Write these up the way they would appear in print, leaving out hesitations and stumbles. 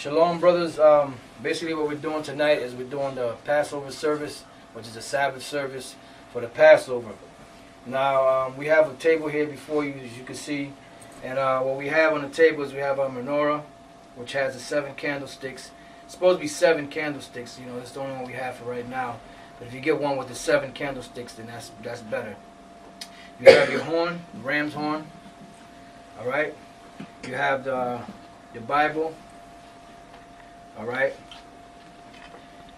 Shalom, brothers. Basically what we're doing tonight is we're doing the Passover service, which is a Sabbath service for the Passover. Now, we have a table here before you, as you can see. And what we have on the table is we have a menorah, which has the 7 candlesticks. It's supposed to be 7 candlesticks. You know, that's the only one we have for right now. But if you get one with the 7 candlesticks, then that's better. You have your horn, ram's horn. All right. You have your Bible. All right.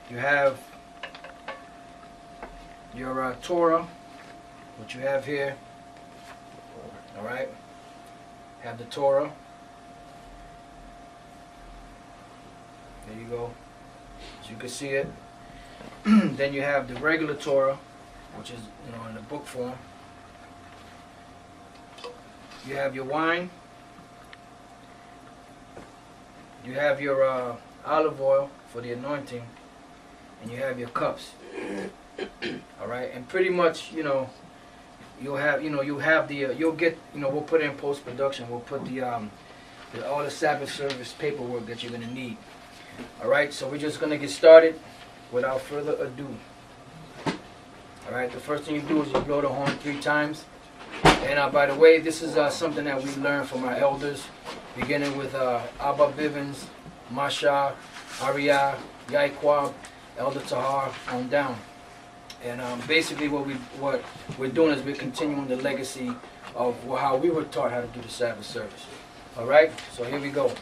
You have your Torah, which you have here. All right. Have the Torah. There you go. So you can see it. Then you have the regular Torah, which is, you know, in the book form. You have your wine. You have your olive oil for the anointing, and you have your cups. All right, and pretty much, you know, you'll get, you know, we'll put it in post production. We'll put all the Sabbath service paperwork that you're gonna need. All right, so we're just gonna get started without further ado. All right, the first thing you do is you blow the horn 3 times. And by the way, this is something that we learned from our elders, beginning with Abba Bivens, Masha, Ariyah, Yaikwab, Elder Tahar, on down. And basically what we're doing is we're continuing the legacy of how we were taught how to do the Sabbath service. All right, so here we go.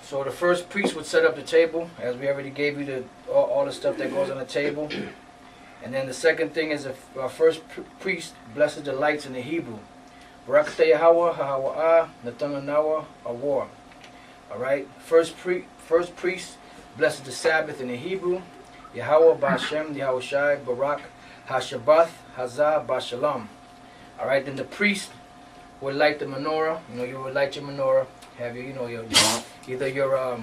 So the first priest would set up the table, as we already gave you all the stuff that goes on the table. And then the second thing is our first priest blesses the lights in the Hebrew. Barakata Yahweh, Hahawa'ah, Natananawa, Awar. Alright, first priest blesses the Sabbath in the Hebrew. Yahweh, Ba'ashem, Yahweh Shai, Barak, HaShabbath, Hazah, Ba'Shalom. Alright, then the priest would light the menorah. You know, you would light your menorah. Have your, you know, either your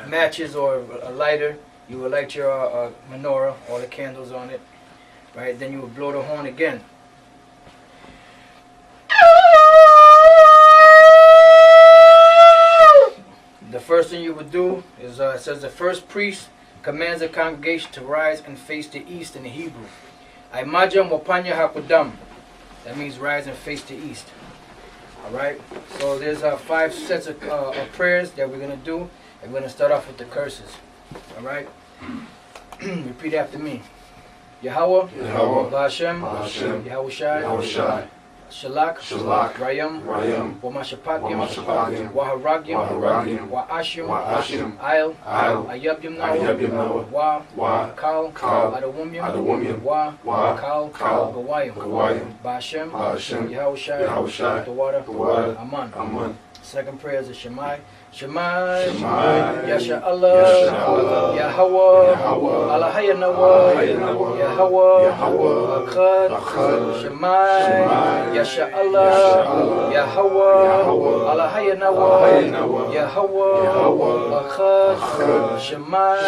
matches or a lighter. You would light your menorah, all the candles on it, right? Then you would blow the horn again. The first thing you would do is it says the first priest commands the congregation to rise and face the east in the Hebrew. Aimajam wapanya hakudam. That means rise and face the east. Alright, so there's 5 sets of prayers that we're going to do. And we're going to start off with the curses. Alright? Repeat after me. Yahweh, Ba'ashem, Yahweh Shai, Shalak, Rayam, Wamashapatkim, Waharagyam, Wa'ashim, Ayl, Ayabyam Nawa, Wa, Kal, Adawumyam, Wa, Kal, Gawayam, Ba'ashem, Yahweh Shai, the water, Aman. Second prayer is a Shemai. Shemai, Yasha Allah, Yahweh, Alahaya Nawa, Yahweh, Akkad, Shemai, Yasha Allah, Yahweh, Alahaya Nawa, Yahweh, Akkad, Shemai,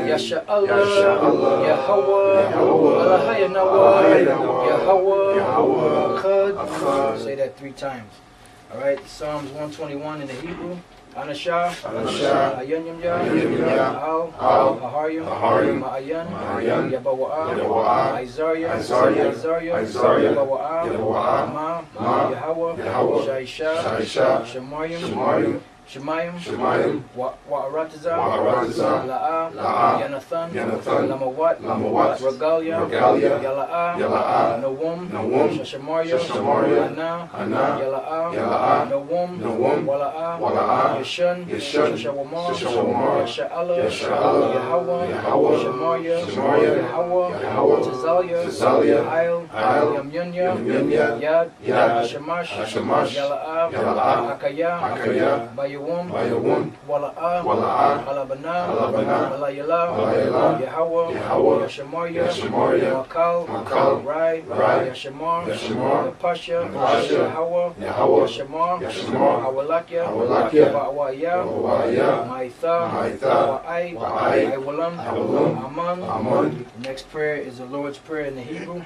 Yasha Allah, Yahweh, Alahaya Nawa, Yahweh, Akkad. Say that 3 times. Alright, Psalms 121 in the Hebrew. Anashah, Ayanyam Al, Aharyam, Ma'ayan, Yabawa'ah, Isaiah, Yabawa'ah, Ma, Yahweh, Shaisha, Shemayim, Wa'aratazah, La'ah, Yanathan, Lamawat, Regalia, Yala'ah, Nawum, Shashamarya, Ana, Yala'ah, Nawum, Wala'ah, Yeshun, Shashawamar, Yasha'ala, Yahweh, Shamarya, Yahweh, Tazalia, Ayl, Yamyunya, Yad, Shamash, Yala'ah, Akaya, Mayawum, Wala'a, Wala'a, Alabana, Alabana, Alayala, Alayala, Yahweh, Yahweh, Yashamaria, Yashamaria, Makal, Makal, Rai, Rai, Yashamar, Yashamar, Pasha, Pasha, Yahweh, Yahweh, Yashamar, Yashamar, Awalakia, Awalakia, Ba'waya, Ba'waya, Maitha, Maitha, Wa'ai, Wa'ai, Iwalam, Iwalam, Aman. Aman. The next prayer is the Lord's Prayer in the Hebrew.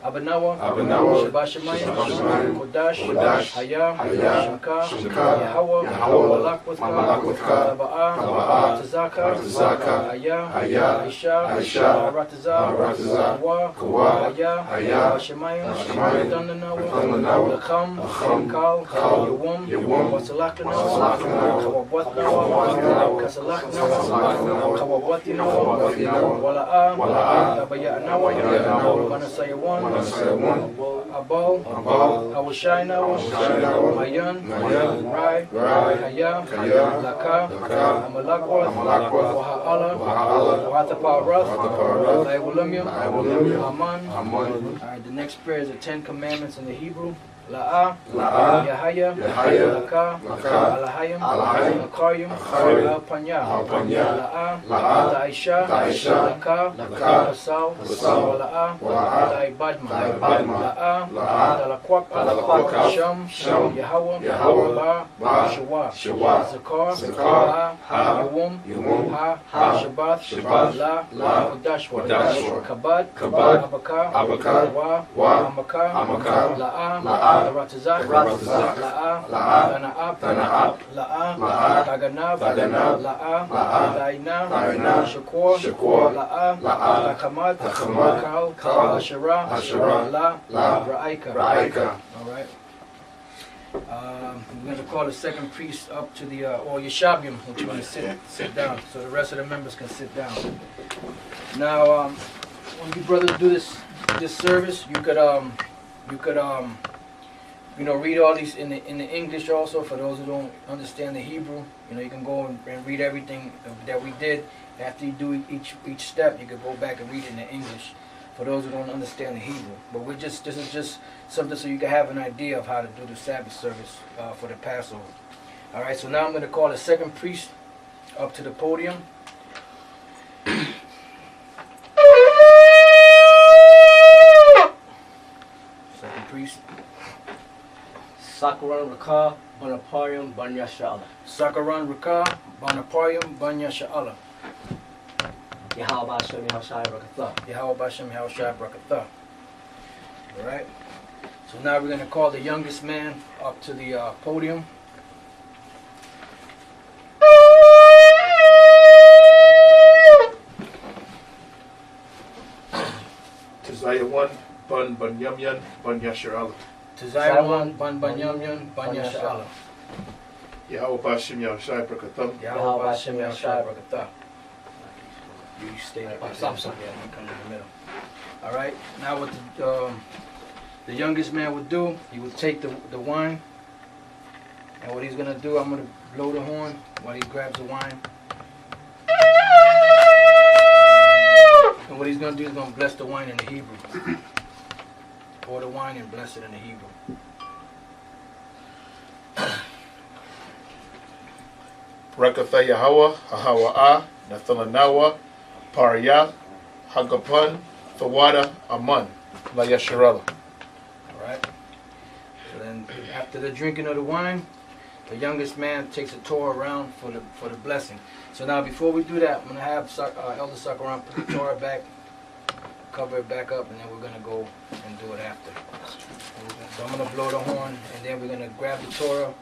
Abanawa, Abanawa, Shabashamayim, Shabashamayim, Kodash, Kodash, Haya, Haya, Shimka, Shimka, Yahweh, Yahweh, Malakwithka, Malakwithka, Taba'a, Taba'a, Ratazaka, Ratazaka, Haya, Haya, Aisha, Aisha, Rataza, Rataza, Kawa, Kawa, Haya, Haya, Bashamayim, Bashamayim, Redundanawa, Redundanawa, Lakam, Lakam, Kal, Kal, Yawum, Yawum, Wasalakanawa, Wasalakanawa, Kawabwatnawa, Kawabwatnawa, Kasalaknawa, Kasalaknawa, Kawabwatinawa, Kawabwatinawa, Wala'a, Wala'a, Tabayanawa, Tabayanawa, Manasayawan, Manasayawan, Abal, Abal, Awashainawa, Awashainawa, Mayan, Mayan, Rai, Rai, Kaya, Kaya, Laka, Laka, Amalakwa, Amalakwa, Waha'ala, Waha'ala, Wataparath, Wataparath, Laiwalumyam, Laiwalumyam, Aman. Aman. Alright, the next prayer is the 10 Commandments in the Hebrew. La'a, La'a, Yahaya, Yahaya, Laka, Laka, Alahayim, Alahayim, Akaryim, Akaryim, Alpanya, Alpanya, La'a, La'a, Taisha, Taisha, Laka, Laka, Basal, Basal, Wala'a, Wala'a, Taibadma, Taibadma, La'a, La'a, Talakwaka, Sham, Yahweh, Ba, Ba, Shawa, Shawa, Zakar, Zakar, Ha, Yawum, Yawum, Ha, Shabbath, La, Kodashwa, Kabad, Kabad, Abaka, Abaka, Wa, Amaka, La'a, La'a, Ratazak, Ratazak, La'a, La'a, Tana'ab, La'a, Taganab, La'a, Daina, Daina, Shakur, La'a, Takamad, Takamad, Kal, Asherah, La, Ra'aika. Ra'aika. All right. We're going to call the second priest up to the, or Yeshabim, which you're going to sit down, so the rest of the members can sit down. Now, when you brothers do this service, you could read all these in the English also. For those who don't understand the Hebrew, you can go and read everything that we did. After you do each step, you could go back and read it in the English. For those who don't understand the Hebrew, but this is just something so you can have an idea of how to do the Sabbath service for the Passover. All right. So now I'm going to call the second priest up to the podium. Second priest. Sakaran Raka Banaparium Banya Sha'ala. Sakaran Raka Banaparium Banya Sha'ala. Yahweh Bashem Yahshai Rakatha. Yahweh Bashem Yahshai Brakatha. Alright. So now we're going to call the youngest man up to the podium. Tazayawan Ban Banyamyan Ban Yasharala. Tazayawan Ban Banyamyan Ban Yasha'ala. Yahweh Bashem Yahshai Brakatham. Yahweh Bashem Yahshai Brakatha. You stay up. Stop. Yeah, you come in the middle. Alright. Now what the youngest man would do, he would take the wine. And what he's going to do, I'm going to blow the horn while he grabs the wine. And what he's going to do is going to bless the wine in the Hebrew. Pour the wine and bless it in the Hebrew. Rakatha Yahweh, Hahawa'a, Nathalanawa, Parya, Hagapan, Thawada, Aman, La Yasharala. Alright. So then after the drinking of the wine, the youngest man takes a Torah around for the blessing. So now before we do that, I'm going to have Elder Sakaran put the Torah back, cover it back up, and then we're going to go and do it after. So I'm going to blow the horn, and then we're going to grab the Torah,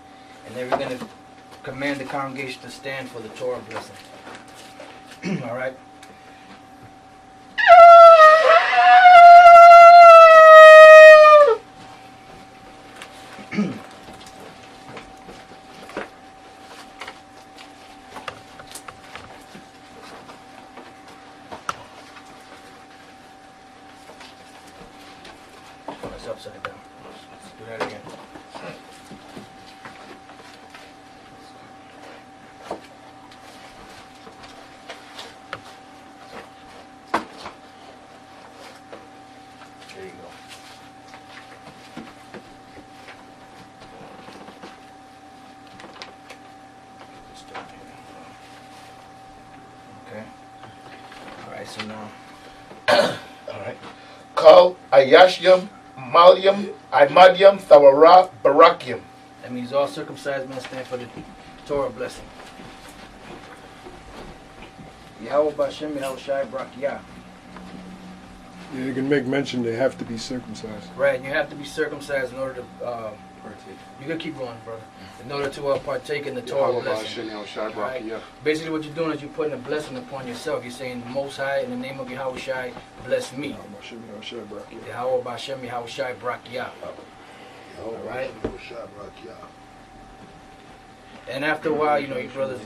and then we're going to command the congregation to stand for the Torah blessing. Alright? It's upside down. Let's do that again. so now. Alright. Kal Ayashyam Malyam Imadiam Thawara Barakyam. That means all circumcised men stand for the Torah blessing. Yahweh Bashem, Yahweh Shai, Brakiyah. Yeah, you can make mention they have to be circumcised. Right, and you have to be circumcised in order to, you can keep going, brother. In order to partake in the Torah blessing. Right? Basically what you're doing is you're putting a blessing upon yourself. You're saying, Most High, in the name of Yahweh Shai, bless me. Yahweh Bashem, Yahweh Shai, Brakiyah. Alright? And after a while, you know, you brothers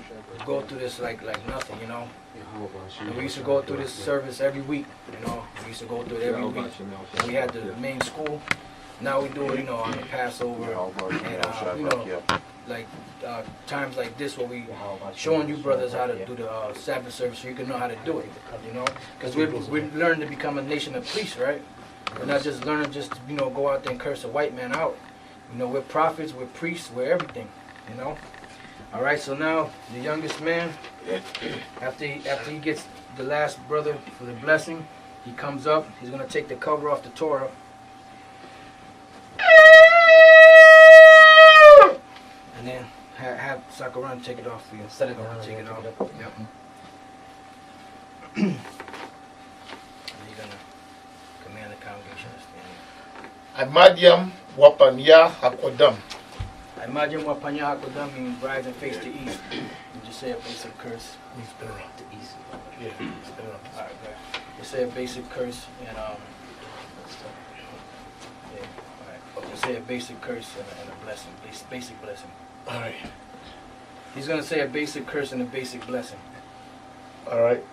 go through this like nothing, you know. And we used to go through this service every week, you know. We used to go through it every week. We had the main school. Now we do it, you know, on the Passover. And, you know, like times like this where we showing you brothers how to do the Sabbath service so you can know how to do it, you know. Because we learned to become a nation of priests, right? We're not just learning just to, you know, go out there and curse a white man out. You know, we're prophets, we're priests, we're everything, you know. All right, so now the youngest man, after he gets the last brother for the blessing, he comes up. He's going to take the cover off the Torah. And then have Sakaran take it off for you. Set it on, take it off. Yep. And you're going to command the congregation to stand. Imadiam Wapanya Hakwadam. Imagine what Panya Hakodam means, rise and face to east. You just say a basic curse. Spin around To east. Yeah, spin around. Alright, good. You say a basic curse and you say a basic curse and a blessing. Basic blessing. Alright. He's gonna say a basic curse and a basic blessing. Alright.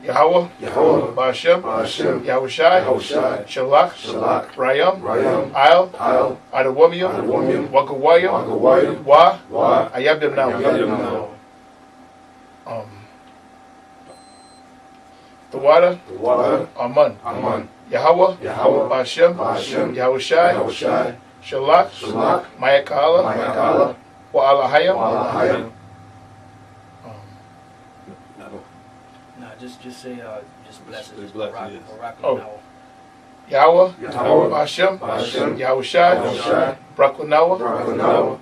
Yahweh, Bashem, Yahweh Shai, Shalak, Rayam, Al, Adawamium, Wakawayam, Wa, Ayabdem now. The water, Aman. Yahweh, Bashem, Yahweh Shai, Shalak, Mayakala, Wa Alahayam. Just say, just bless it. Just bless rock, it, rock Oh. now. Yahweh, Bashem, Yahweh Shai, Brakunawa,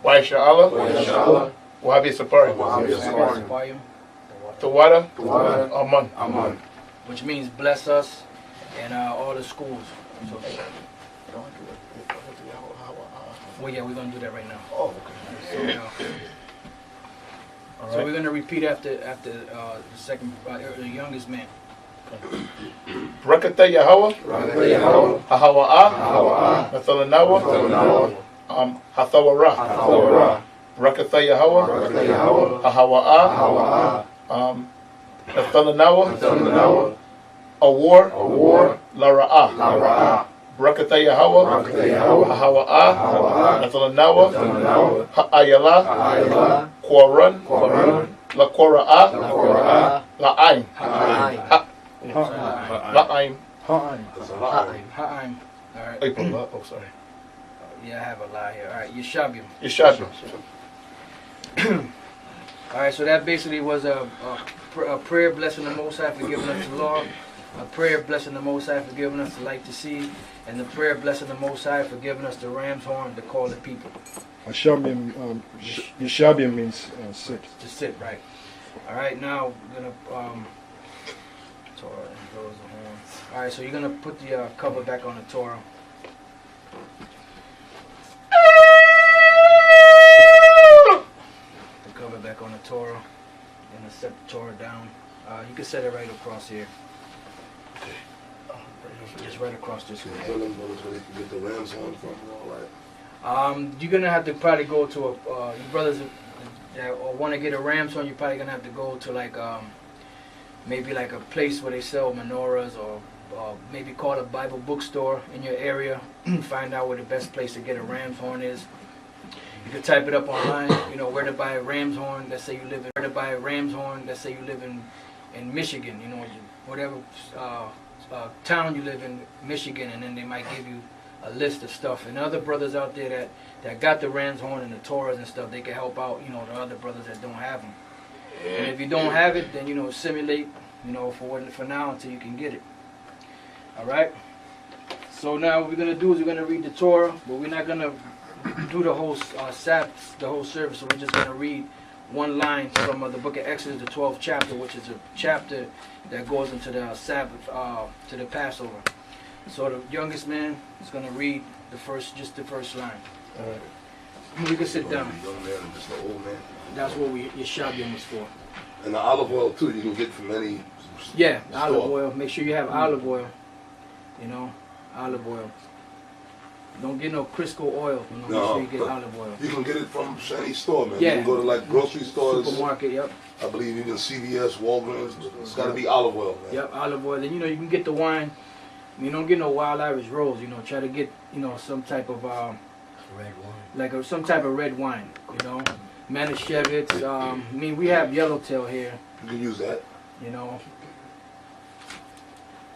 Waisha Allah, Wahabi Sapari. The water, Aman. Which means bless us and all the schools. So, well, yeah, we're going to do that right now. Oh, okay. So we're going to repeat after the second, the youngest man. Rakata Yahweh, Hahawa'a, Nathalanawa, Hathawara. Rakata Yahweh, Hahawa'a, Nathalanawa, Awar, Lara'a. Rakata Yahweh, Hahawa'a, Nathalanawa, Ha'ayala, Quran, La Qora'a, La'aim. La'aim. Ha'aim. Alright. Oh, sorry. Yeah, I have a lie here. Alright, Yeshabim. Alright, so that basically was a prayer blessing the Most High for giving us the law, a prayer blessing the Most High for giving us the light to see, and the prayer blessing the Most High for giving us the ram's horn to call the people. Yeshabim means sit. To sit, right. Alright, now we're going to, Torah and goes the horn. Alright, so you're going to put the cover back on the Torah. The cover back on the Torah. And set the Torah down. You can set it right across here. Just right across this way. Get the ram's horn from, all right. You're gonna have to probably go to you brothers that want to get a ram's horn. You're probably gonna have to go to like maybe like a place where they sell menorahs, or maybe call a Bible bookstore in your area. Find out where the best place to get a ram's horn is. You can type it up online. You know where to buy a ram's horn. Let's say you live in Michigan. You know, whatever town you live in, Michigan, and then they might give you a list of stuff. And other brothers out there that got the ram's horn and the Torahs and stuff, they can help out, you know, the other brothers that don't have them. And if you don't have it, then, you know, simulate for now until you can get it. All right. So now what we're gonna do is we're gonna read the Torah, but we're not gonna do the whole Sabbath, the whole service. So we're just gonna read one line from the book of Exodus, the 12th chapter, which is a chapter that goes into the Sabbath, to the Passover. So the youngest man is gonna read the first line. All right. You can sit down. Young man and just an old man. That's what your shabyam is for. And the olive oil too, you can get from any Yeah, store. olive oil. Make sure you have olive oil. Olive oil. Don't get no Crisco oil. Make sure you get olive oil. You can get it from any store, man. Yeah. You can go to like grocery stores. Supermarket, yep. I believe even CVS, Walgreens. It's got to be olive oil, man. Yep, olive oil. Then you can get the wine. You don't get no wild Irish rose. Try to get some type of Red wine. some type of red wine. Manischewitz. We have yellowtail here. You can use that.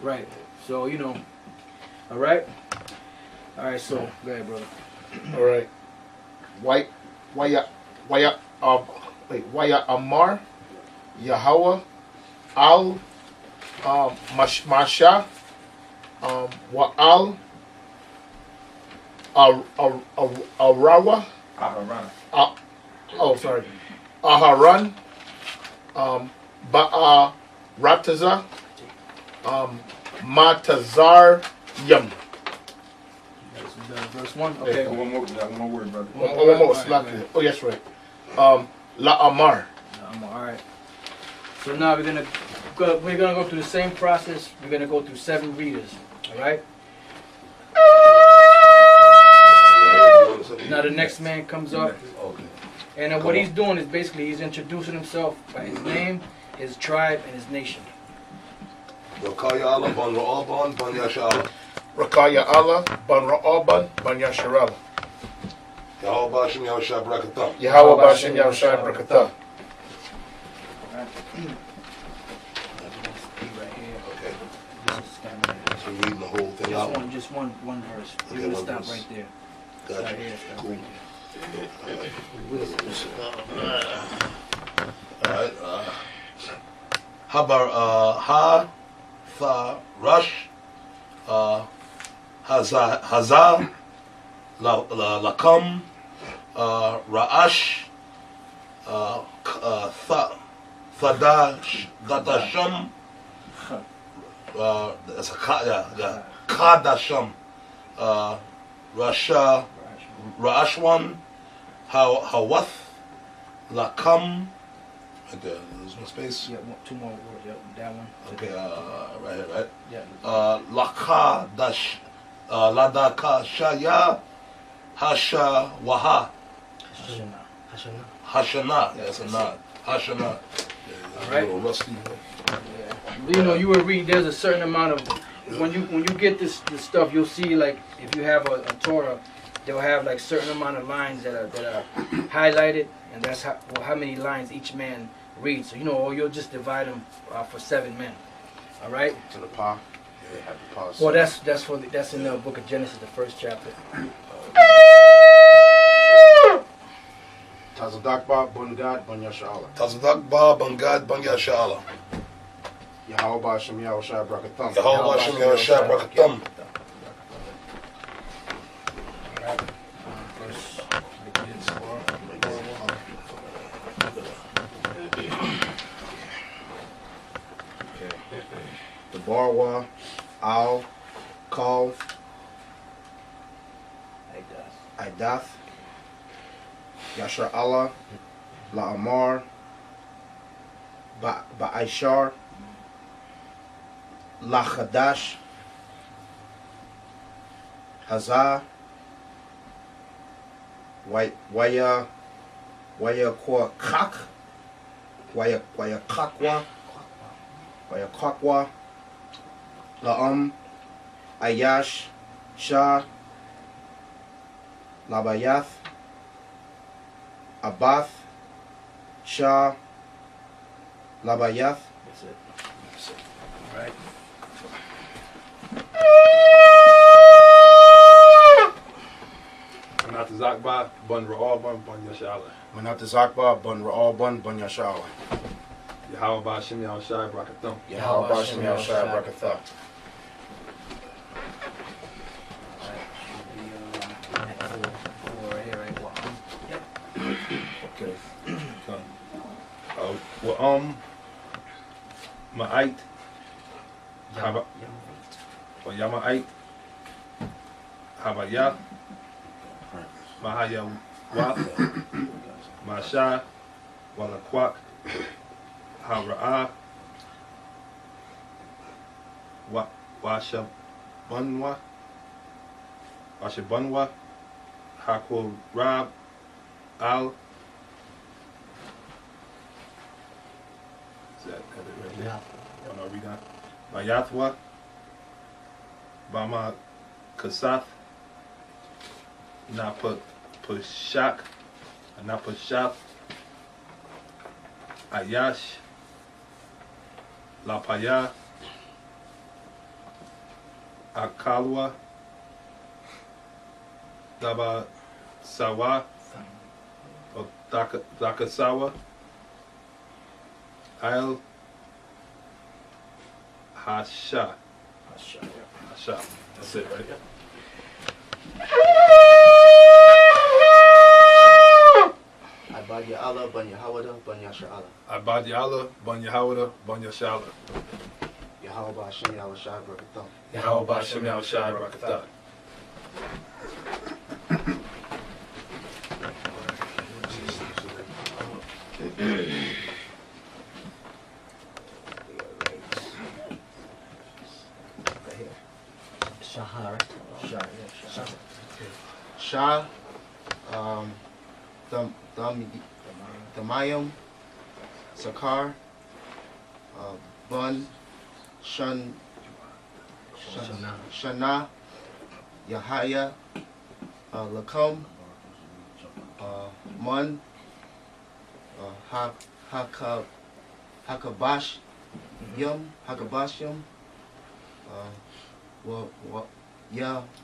Right. So all right. All right. So go ahead, brother. All right. Waya Amar, Yahweh, Al, Masha, Wa'al, Arawa, Aharan, Ba'a Rataza, Matazar Yam. Verse 1. Okay. One more word, brother. One more. Oh, yes, right. La Amar. All right. So now we're gonna go through the same process. We're gonna go through 7 readers. All right. Now the next man comes up, Okay. and what he's doing is basically he's introducing himself by his name, his tribe, and his nation. Rakaya Allah, Ban Ra'aban, Ban Yasha'Allah. Rakaya Allah, Ban Ra'aban, Ban Yasharala. Yahweh Bashim Yahushua Brakatam. Yahweh Bashem Yahushua Brakatah. Right. Right here. Okay. This is standing right So reading the whole thing here. out. Just one verse. Okay, You're gonna one stop verse. right there. Gotcha. Right here. Stop Cool. right there. Alright. Habar Ha Tha Rush Hazal Lakam Ra'ash Thadasham that's a Kadasham Rasha Ra'ashwan Hawath Lakam. Right there, there's no space. Yeah, 2 more words. Yep, that one. Okay, right here, right? Yeah. Lakadash Ladaka Shaya Hasha Waha Hashana. Yeah, it's a nod. Hashana. All right. A little rusty. Yeah. You will read. There's a certain amount of when you get this stuff, you'll see like if you have a Torah, they'll have like certain amount of lines that are highlighted, and that's how many lines each man reads. So you'll just divide them for 7 men. All right. To the paw. Yeah, have the paws. Well, that's in the book of Genesis, the 1st chapter. Tazadakba, Bungad, Bunyasha'Allah. Tazadakba, Bangad, Bangyasha'Allah. Yahweh Bashem Yahushua Brakatam. Yahweh Bashem Yahushua Brakatam. The Barwa, Al, Kal, Idath, Yashar Allah, La'amar, Ba'aishar, Lachadash, Hazah, Waya Kwa Kak, Waya Kakwa, Waya Kakwa, La'am, Ayash, Shah, Labayath, Abath, Shah, Labayath. That's it. All right. Manat Zakba, Bun Ra'al, Bun Yashala. Manat Zakba, Bun Ra'al, Bun Yasha'Allah. Yahweh Ba'Shem Yahushai Barakathum. Yahweh Ba'Shem Yahushai Barakatah. Okay. Well, Ma'ait. Haba. Or Yama'ait. Habaya. Mahaya Wa. Masha. Walakwak. Hara'a. Washa Bunwa. Washa Bunwa. Hakul Rab. Al. Is that it right there? Oh, no, read that. Bayathwa. Bama Kasath. Napa Pushak. Napa Shap. Ayash. Lapaya. Akalwa. Daba Sawa. Or Dakasawa. Al Hasha. Hasha. That's it, right? Abad Ya Allah, Ban Yahawada, Ban Yasha Allah. Abad Ya Allah, Ban Yahawada, Ban Yashala. Yahweh Ba'Shem Yahushai Barakatah. Yahweh Ba'Shem Yahushai Barakatah. Shahara. Shah. Damayim. Sakar. Bun. Shana. Yahaya. Lakam. Mun. Hakabash. Hakabash Yum.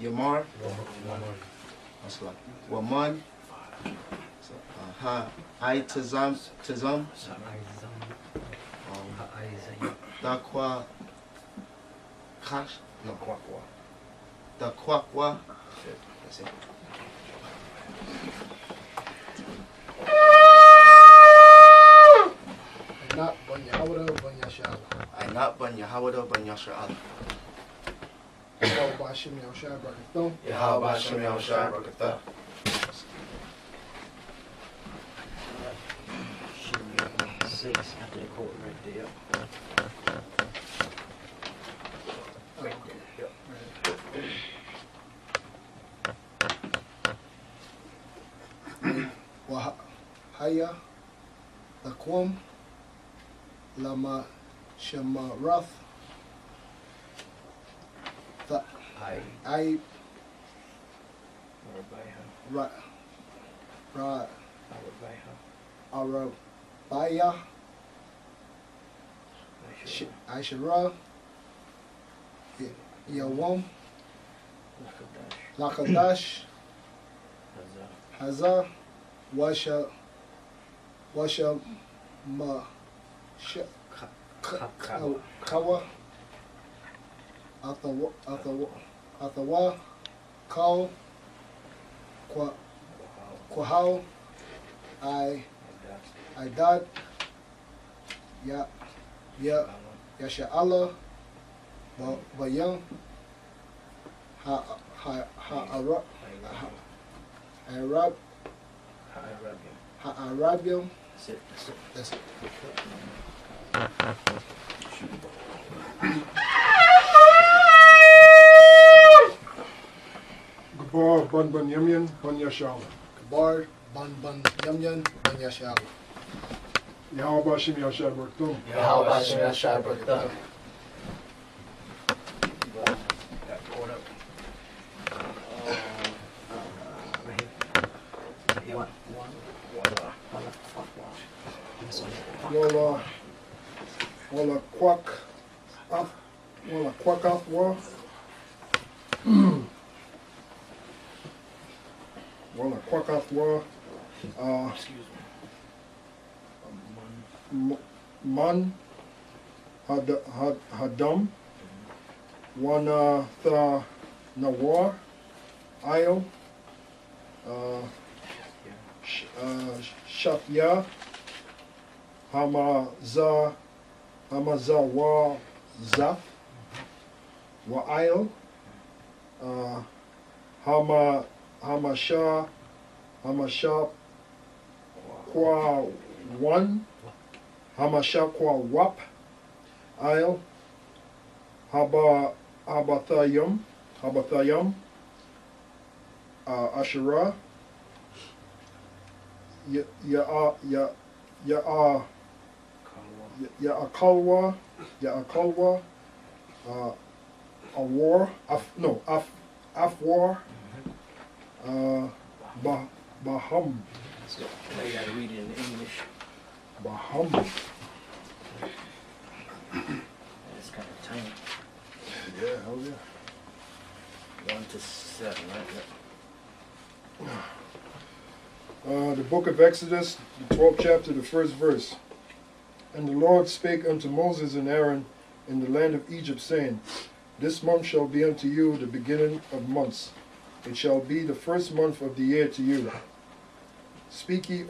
Yamar. That's like Waman. Tazam. Dakwa. Kash. No, Kwakwa. Dakwakwa. That's it. Not Ban Yahawada, Ban Yashala. I not Ban Yahawada, Ban Yasha Allah. Yahweh Ba'Shem Yahushai Barakatah. Yahweh Ba'Shem Yahushai Barakatah. Six after the court right there. Wahaya, Laquam, Lama Shemarath, I Arabaya, Aishara, Yawam, Lakadash, Hazar, Washa Ma Kawa, Atawa, Kau, Kwahau, Idad, Yasha Allah, Bayam, Arabium. That's it. Gabar, Ban Yamyan, Ban Yashala. Gabar, Ban Yamyan, Ban Yashala. Yahweh Ba'Shem Yahushai Barakatah. Yahweh Ba'Shem Yahushai Barakatah. Wala Quack off war. Wala Quack off war. Man Hadam, Wana Tha Nawar, Ayo, Shafya, Hamaza Wa Zaf, Wa'ail, Hamasha Kwa One, Hamasha Kwa Wap, Ail, Habathayam, Asherah, Ya'akalwa, Awar, Afwar, Baham. Now you gotta read it in English. Baham. It's kind of tiny. Yeah, hell yeah. 1 to 7, right? The book of Exodus, the 12th chapter, the 1st verse. And the Lord spake unto Moses and Aaron in the land of Egypt, saying, This month shall be unto you the beginning of months. It shall be the first month of the year to you. Speak ye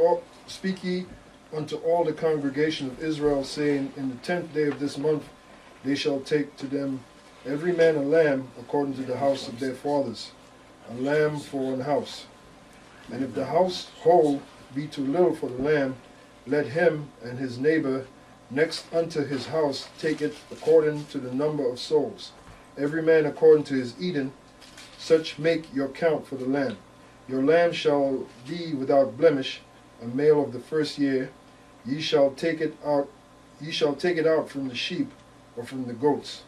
unto all the congregation of Israel, saying, In the 10th day of this month they shall take to them every man a lamb according to the house of their fathers, a lamb for an house. And if the household be too little for the lamb, let him and his neighbor next unto his house take it according to the number of souls, every man according to his eating. Such make your count for the lamb. Your lamb shall be without blemish, a male of the first year. Ye shall take it out from the sheep or from the goats.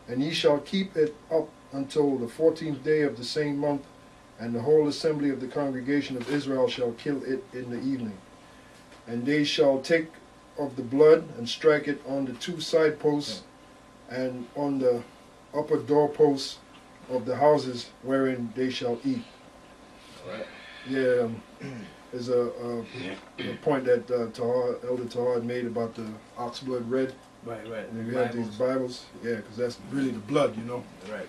And ye shall keep it up until the 14th day of the same month, and the whole assembly of the congregation of Israel shall kill it in the evening. And they shall take of the blood and strike it on the 2 side posts and on the upper doorposts of the houses wherein they shall eat. Right. Yeah, there's a point that Elder Tahar had made about the ox blood red. Right. And you have these Bibles, yeah, because that's really the blood, you know. Right.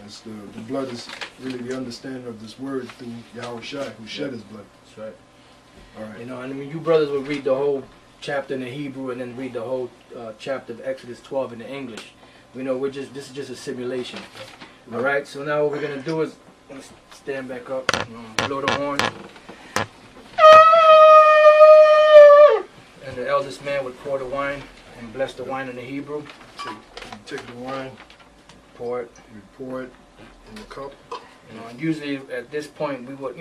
That's the blood is really the understanding of this word through Yahweh Shai, who shed his blood. That's right. All right. You know, and I mean, you brothers would read the whole chapter in the Hebrew and then read the whole chapter of Exodus 12 in the English. We know this is just a simulation. All right. So now what we're gonna do is let's stand back up, blow the horn, and the eldest man would pour the wine and bless the wine in the Hebrew. Take the wine, Pour it. we pour it in the cup. You know, and usually at this point we would,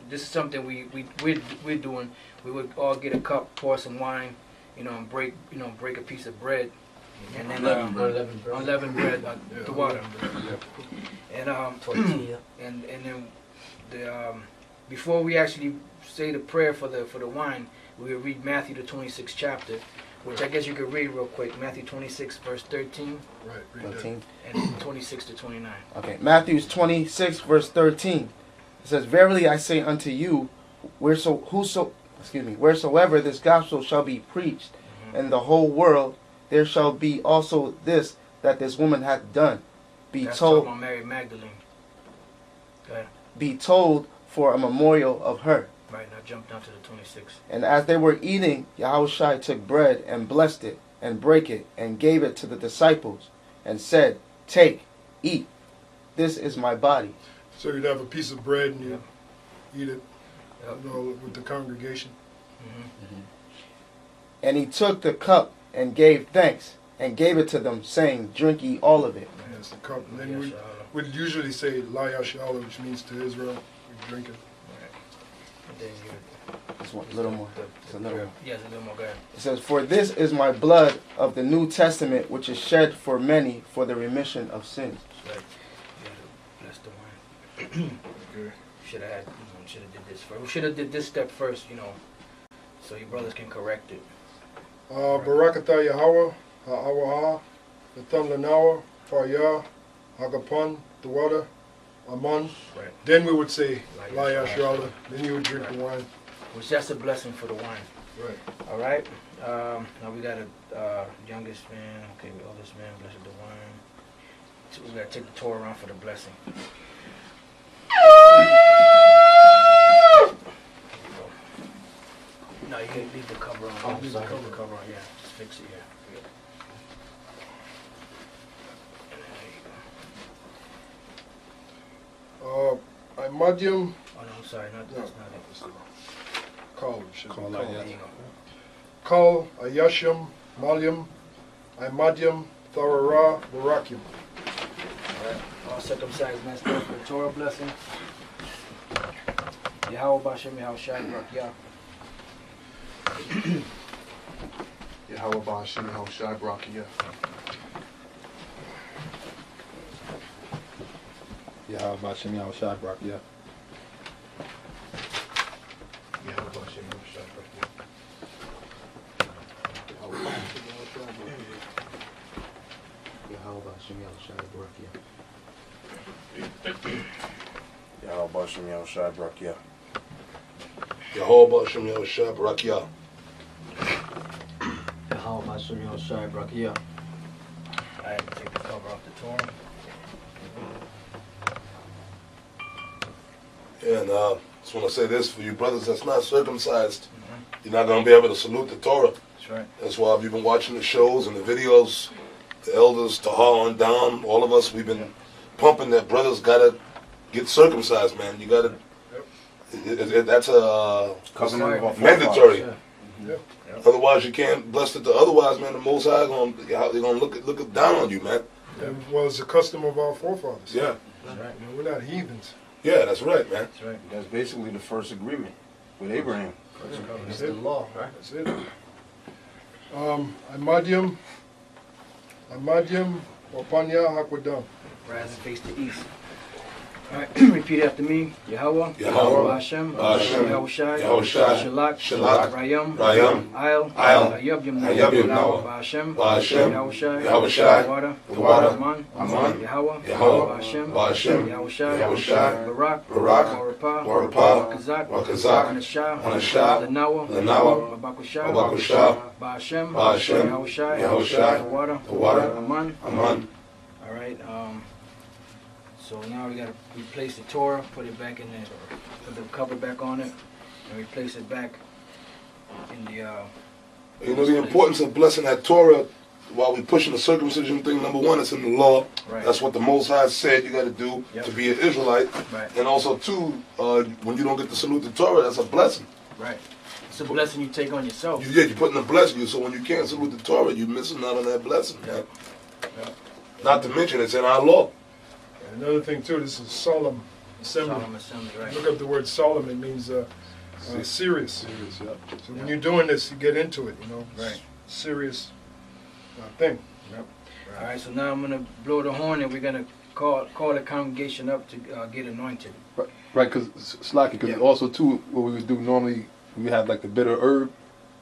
this is something we're doing. We would all get a cup, pour some wine, and break a piece of bread, and then unleavened bread, the water, and Tortilla. and then the before we actually say the prayer for the wine, we would read Matthew the 26th chapter, which I guess you could read real quick. Matthew 26 verse 13. Right. Read 13. And 26 to 29. Okay, Matthew 26, verse 13. It says, Verily I say unto you, wheresoever this gospel shall be preached in the whole world, there shall be also this that this woman hath done. That's talking about Mary Magdalene. Go ahead. Be told for a memorial of her. Right, now jump down to the 26. And as they were eating, Yahushua took bread and blessed it, and brake it, and gave it to the disciples, and said, Take, eat, this is my body. So you'd have a piece of bread and you eat it Yep. with the congregation. And he took the cup and gave thanks, and gave it to them, saying, Drink ye all of it. That's the cup. And then Yes, we'd usually say La Yashala, which means to Israel. We drink it. And then you Just one, a little more. Just a little more. Yes, a little more. Go ahead. It says, For this is my blood of the New Testament, which is shed for many for the remission of sins. That's right. Bless the wine. Okay. Should have did this first. We should have did this step first, so your brothers can correct it. Barakatah Yahweh, Ha'awaha, Natham Lanawa, Fayah, Hagapon, the water, Aman. Right. Then we would say La La Yashala. Then you would drink the wine. Which that's a blessing for the wine. Right. All right. Now we got a youngest man. Okay, the oldest man, blessed the wine. So we gotta take the Torah around for the blessing. No, you can leave the cover on. Oh, Leave the sorry. cover on. Yeah, just fix it here. And then there you go. Imadium. Oh no, I'm sorry. That's not it. Kal. should be Kal, Kal. yeah. There you go. Kal, Ayashim, Malium, Imadium, Tharara, Barakium. Alright. All circumcised men stand for the Torah blessing. Yahweh Bashem, Yahweh Shai, Barak Yah. Yahweh Ba'ashim, Yahweh Shai, Barakia. Yahweh Bashem, Yahweh Shai, Barak, yeah. Yahweh Ba'ashim, Yahweh Shai, Barakia. Yahweh Ba'ashim Yahweh Shai Barakia. Yahweh Bashem Yahushua Barakia. Yahweh Bashem Yahushua Barakia. Yahweh Ba'ashim Yahweh Shai Barakia. Alright, take the cover off the Torah. And just want to say this for you brothers that's not circumcised, you're not going to be able to salute the Torah. That's right. That's why you've been watching the shows and the videos, the elders, Tahar on down, all of us, we've been pumping that brothers got to get circumcised, man. You got to, that's a Covenant of our mandatory. Yeah. Yep. Otherwise, you can't bless it. Otherwise, man, the Most High they're gonna look down on you, man. Well, it's the custom of our forefathers. Yeah, That's right. We're not heathens. yeah, that's right, man. That's right. That's basically the first agreement with Abraham. It's the law, right? That's it. Imadium, Wapanya, Hakwadam. Rise and face the east. Alright, repeat after me. Yahweh, Yahweh, Hashem, Hashem, Yahweh Shai, Yahweh Shai, Shalak, Shalak, Rayam, Rayam, Ayel, Ayel, Ayabyam, Ayabyam, Yahweh, Hashem, Hashem, Yahweh Shai, Yahweh Shai, Water, Water, Aman, Aman, Yahweh, Yahweh, Hashem, Hashem, Yahweh Shai, Yahweh Shai, Barak, Barak, Warapah, Warapah, Wakazak, Wakazak, Anashah, Anashah, Lanawa, Lanawa, Babakushah, Babakushah, Ba'ashem, Ba'ashem, Yahweh Shai, Yahweh Shai, Water, Water, Aman. Aman. Alright, so now we gotta replace the Torah, put it back in there, put the cover back on it, and replace it back in the, You know the importance of blessing that Torah while we pushing the circumcision thing. Number one, it's in the law. right, That's what the Most High said you got to do Yep. to be an Israelite. right, And also, too, when you don't get to salute the Torah, that's a blessing. right. It's a blessing you take on yourself. You're putting a blessing you. So when you can't salute the Torah, you're missing out on that blessing. Man. Yep. Not to mention, it's in our law. And another thing too, this is solemn assembly. Solemn assembly, right. Look up the word solemn. It means serious. Serious, yeah. So when you're doing this, you get into it. You know, Right. serious thing. Alright, so now I'm gonna blow the horn and we're gonna call the congregation up to get anointed. Right, because Slacky, because also too, what we would do normally, we have like the bitter herb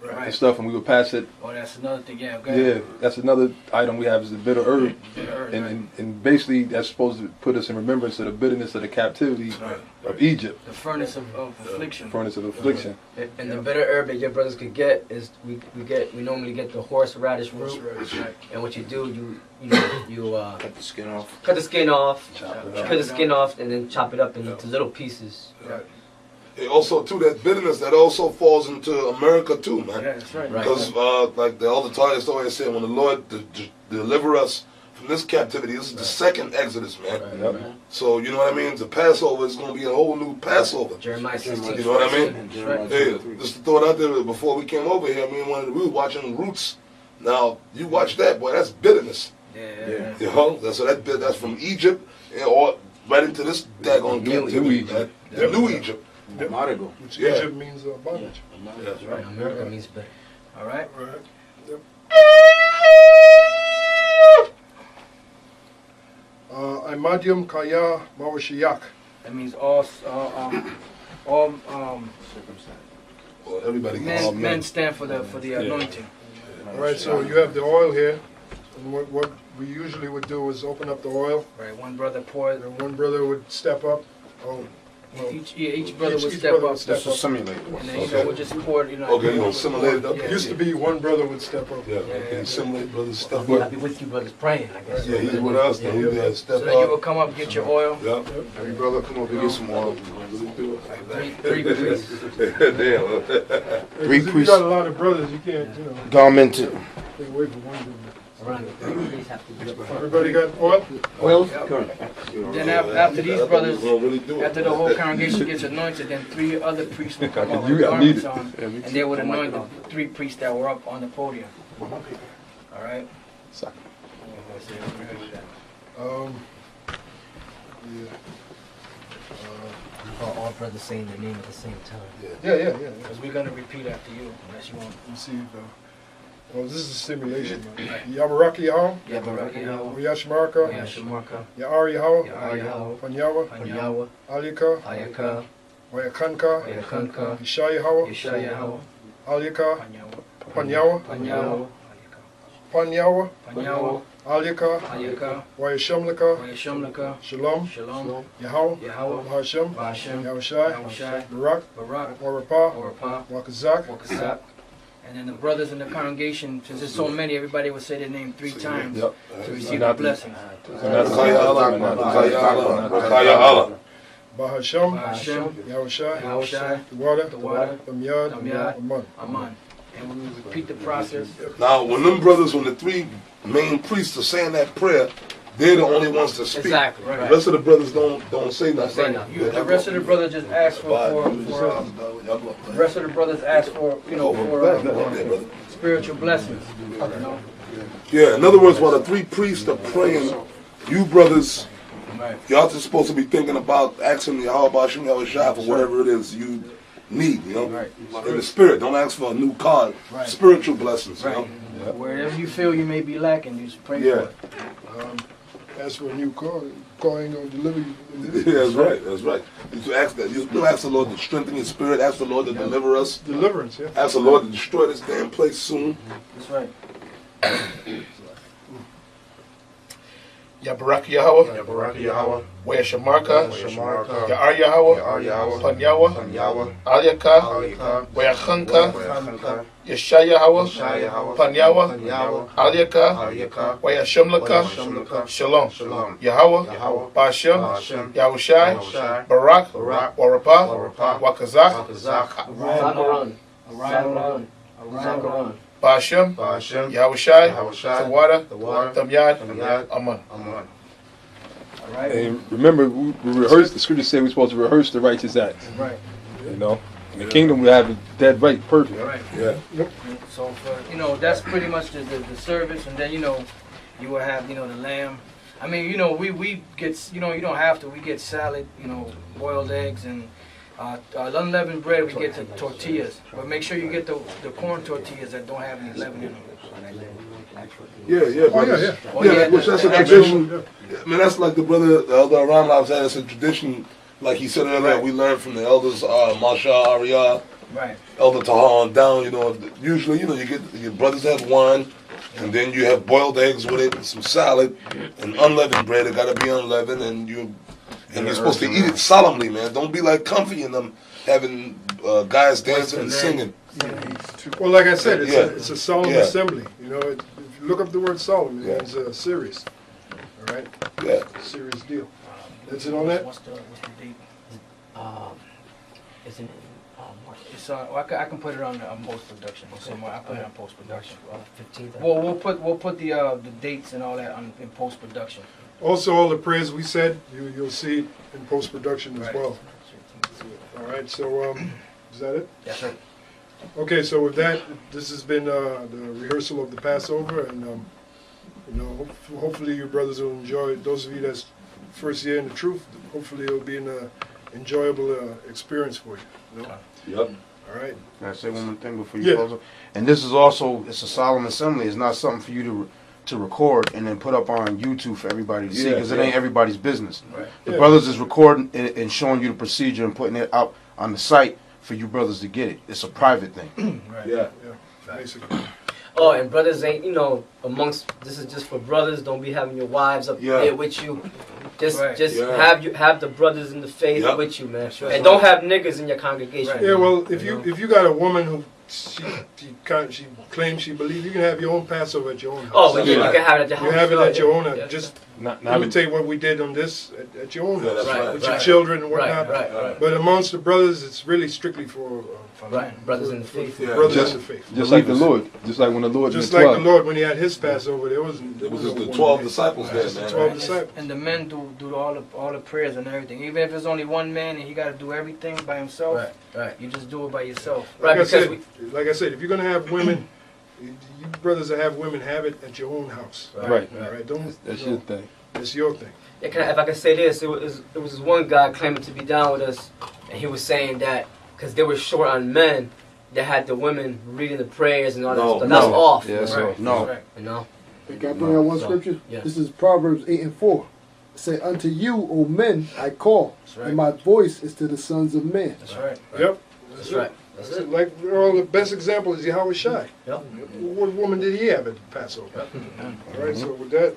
and Right. stuff, and we would pass it. Oh, that's another thing, yeah, go Yeah, ahead. that's another item we have is the bitter herb, Right. and basically that's supposed to put us in remembrance of the bitterness of the captivity Right. of Egypt, The furnace of affliction. furnace of affliction. And the bitter herb that your brothers could get is we normally get the horseradish root. And what you do, you Cut the skin off. cut the skin off, Chop it Chop up. cut the skin off, and then chop it up into little pieces. And also, too, that bitterness, that also falls into America, too, man. Yeah, that's right. Right. Because, like the elder Talia always said, when the Lord deliver us from this captivity, this is the second Exodus, man. Yep. So, you know what I mean? The Passover is going to be a whole new Passover. Jeremiah 16. You know what I mean? And Jeremiah Hey, 23. just a thought out there before we came over here. We were watching Roots. Now, you watch that, boy, that's bitterness. Yeah. You know? That's from Egypt or right into this daggone New captivity, Egypt. man. The New Egypt. Marigo. Which Yeah. Egypt means bondage. That's right. America means bitter. Alright. Right. Yep. Imadium Kaya Mawashiyak. That means all Well, everybody gets men stand for the anointing. All right, so you have the oil here, and what we usually would do is open up the oil, Right. One brother poured. and one brother would step up. Oh, Each brother would Each step brother up. would step This is simulated. And then, you know, we'll just pour, you know. Okay, you know, simulated, okay. It used to be one brother would step up. Yeah, okay, simulate brothers step I'll up. be with you brothers praying, I guess. Yeah, he's with us, then we had step So then you up. will come up, get your oil. Yep. Every brother come over and get some oil. Three priests. Damn. Three If you priests. got a lot of brothers, you can't, you know, Garmented. stay away from one brother. Around the priests have to be Everybody got oil? oils. Then after these brothers, We'll really do it. after the whole congregation gets anointed, then 3 other priests will come up You with got needed. garments on, and they would anoint the 3 priests that were up on the podium. All right. Yeah. All brothers saying their name at the same time. Yeah. Because we're gonna repeat after you, unless you want. You see, well, this is a simulation, man. Yabaraki Yahweh, Yabaraki Yahweh, Yashmarka, Yashamarka, Ya'ar Yahweh, Yahweh, Panyawa, Panyawa, Alika, Ayaka, Wayakanka, Ayakanka, Isha Yahweh, Yeshaya, Alika, Panyawa, Panyawa, Panyawa, Panyawa, Panyawa, Alika, Ayaka, Wayashamlika, Yashamlaka, Shalom, Shalom, Yahweh, Yahweh, Hashem, Bashem, Yahushai, Yahushai, Barak, Barak, Warapah, Orapah, Wakazak, Wakasak. And then the brothers in the congregation, since there's so many, everybody would say their name 3 times Yep. to receive the blessing. Rakaya Allah. Bahasham, Hashem, Yahushai, Yahushai, the water, the water, Tamyad, Tamyad, Aman. Aman. And we will repeat the process. Now, when them brothers, when the 3 main priests are saying that prayer, they're the only ones to speak. Exactly, The right. rest of the brothers don't say nothing. The rest of the brothers just ask the rest of the brothers ask for, you know, for spiritual blessings. You know? Yeah, in other words, while the 3 priests are praying, you brothers, Right. y'all just supposed to be thinking about asking Yahweh Bashem Yahushai for whatever it is you need, you know? Right. In the spirit, don't ask for a new car. Right. Spiritual blessings, you know? Right. Wherever you feel you may be lacking, you just pray Yeah. for it. As for a new car ain't gonna deliver you. Yeah, that's right. You ask that. You ask the Lord to strengthen your spirit. Ask the Lord to deliver us. Deliverance, yeah. Ask the Lord to destroy this damn place soon. That's right. Yabaraki Yahweh, Yabaraki Yahweh. Wayashamarka, Shamarka. Ya'ar Yahweh, Ya'ar Yahweh. Panyawa, Panyawa. Aliyaka, Aliyaka. Wayachanka, Wayachanka. Yeshaya Yahweh, Yeshaya Yahweh. Panyawa, Panyawa. Aliyaka, Aliyaka. Wayashamlaka, Wayashamlaka. Shalom, Shalom. Yahweh, Yahweh. Bashem, Bashem. Yahushai, Yahushai. Barak, Barak. Warapah, Warapah. Wakazak, Wakazak. Zakaron. Zakaron. Zakaron. Bashem, Bashem. Yahushai, Yahushai. the water, The water. Tamyad, Tamyad. Aman. Aman. All right. And remember, we rehearse. The scriptures say we're supposed to rehearse the righteous acts. Right. You know, in the kingdom we have it dead right, perfect. Right. Yeah. So for, you know, that's pretty much the service, and then, you know, you will have, you know, the lamb. I mean, you know, we get, you know, you don't have to. We get salad, you know, boiled eggs, and unleavened bread. We get the tortillas, but make sure you get the corn tortillas that don't have any leaven in them. Yeah, Oh, brothers. yeah. Oh, Yeah, yeah, which that's a the tradition. I mean, that's like the elder Aram said. It's a tradition. Like he said earlier, Right. we learned from the elders, Masha, Arya, Right. Elder Tahar on down. You know, usually, you know, you get your brothers have wine, and then you have boiled eggs with it, and some salad, and unleavened bread. It got to be unleavened, and you're supposed to eat it solemnly, man. Don't be like Comfy and them having guys dancing and singing. Well, like I said, Yeah. it's a solemn Yeah. assembly. You know, if you look up the word solemn, it Yeah. means serious. All right? Yeah. Serious deal. That's it on that? What's the date? It's in March It's well, I can put it on post production. Somewhere I put it on post production. 15th. Well, we'll put the dates and all that in post production. Also, all the prayers we said, you'll see it in post-production as Right. well. All right, so is that it? Yes, sir. Okay, so with that, this has been the rehearsal of the Passover, and you know, hopefully your brothers will enjoy it. Those of you that's first year in the truth, hopefully it'll be an enjoyable experience for you. You know? Yep. All right. Can I say one more thing before you Yeah. close up? And this is also, it's a solemn assembly. It's not something for you to record and then put up on YouTube for everybody to see, because it ain't everybody's business. Right. The Yeah. brothers is recording and showing you the procedure and putting it out on the site for you brothers to get it. It's a private thing. Right. Yeah. Yeah, basically. Oh, and brothers ain't, you know, amongst, this is just for brothers. Don't be having your wives up there with you. Just have the brothers in the faith with you, man. And don't have niggas in your congregation. Yeah, well, if you got a woman who she claims she believes, you can have your own Passover at your own house. Oh, but you can have it at your house. You have it at your own. Just Not imitate what we did on this at your own house right, with your children and whatnot. Right. But amongst the brothers, it's really strictly for brothers in the faith. Brothers in the faith. just like the Lord. Just like when the Lord Just made 12. like the Lord when he had his Passover, there was the 12 disciples there, man. 12 disciples. And the men do all the prayers and everything. Even if it's only one man and he got to do everything by himself, you just do it by yourself. Like I said, if you're gonna have women, you brothers that have women, have it at your own house. Right. All right. Don't. That's your thing. It's your thing. Yeah, if I can say this, it was this one guy claiming to be down with us, and he was saying that because they were short on men, they had the women reading the prayers and all that stuff. That's off. Yeah, You know. Can I bring out one scripture? Yeah. This is Proverbs 8:4. Say, unto you, O men, I call, and my voice is to the sons of men. That's right. Yep. That's right. That's it. Like all the best example is Yahweh Shai. Yep. What woman did he have at Passover? All right. So with that,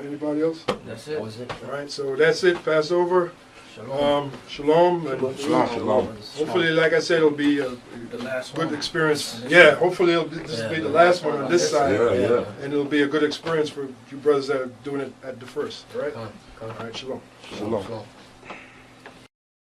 anybody else? That's it. All right. So that's it. Passover. Shalom. Shalom. Hopefully, like I said, it'll be a good experience. Yeah. Hopefully, this will be the last one on this side, and it'll be a good experience for you brothers that are doing it at the first. All right. All right. Shalom. Shalom.